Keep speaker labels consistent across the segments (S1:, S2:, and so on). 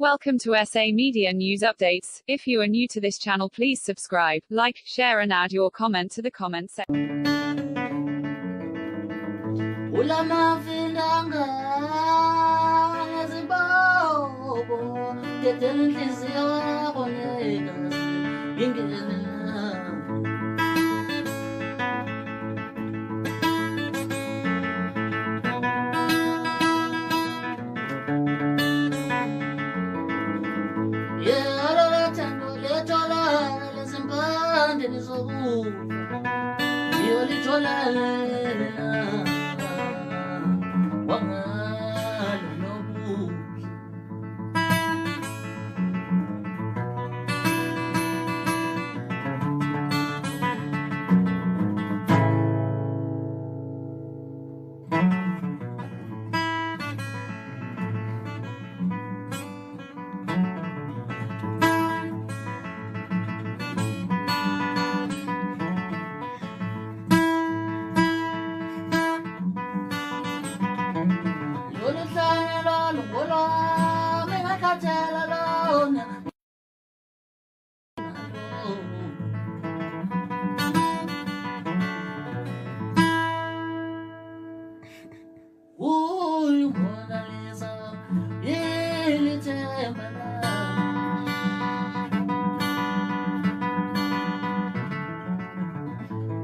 S1: Welcome to SA Media News Updates. If you are new to this channel, please subscribe, like, share and add your comment to the comment section.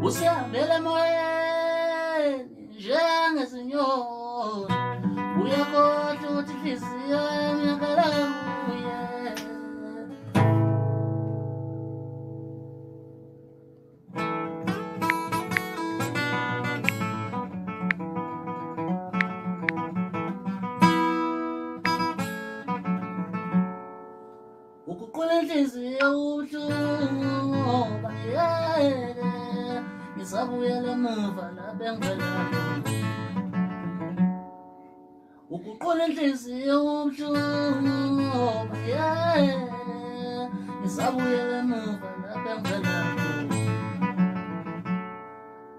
S2: Usihambele moyeni njengesinyosi uyakhohlwa ukuthi inhliziyo yami yakhala kuye. Ukuqula inhliziyo ubuhlungu ngoba ngisabuyela emuva lapho engivela khona. Ukuqula inhliziyo ubuhlungu ngoba ngisabuyela emuva lapho engivela khona.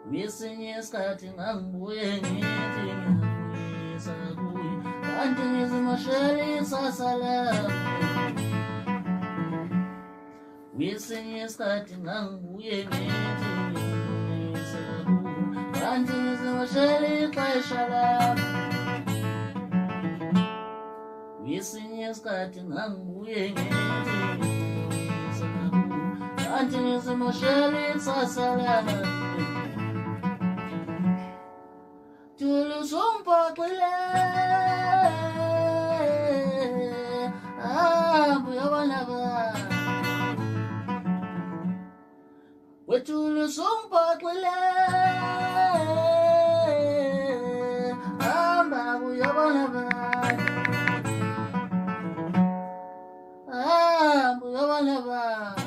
S2: Kwesinye isikhathi ngangibuye ngithi ngiyabuyisa kuye, kanti ngizimoshela ikusasa lami. Kwesinye isikhathi ngangibuye ngithi ngiyabuyisa kuye, kanti ngizimoshela ixesha lami. Kwesinye isikhathi ngangibuye ngithi ngiyabuyisa kuye, kanti ngizimoshela ikusasa lami. Thula usungiphoxile, hamba uyobona abantu. Wethula usungiphoxile, hamba uyobona abantu. Hamba uyobona abantu.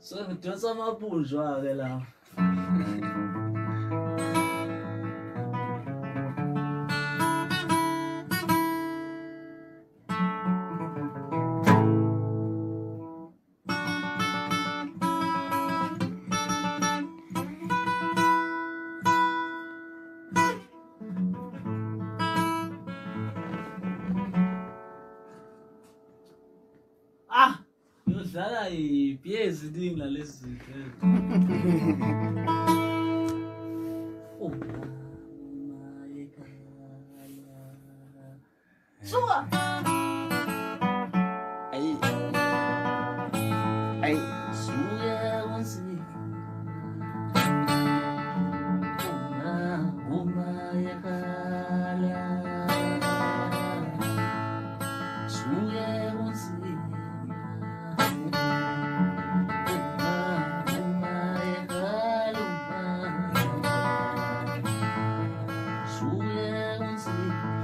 S2: So ngidonsa amabunjwa ke la. Yodlala iphi eziningi lalezi zinto. Suka. Ay. Suya onsi. Uma yakala. Suya onsi. Uma yakala. see.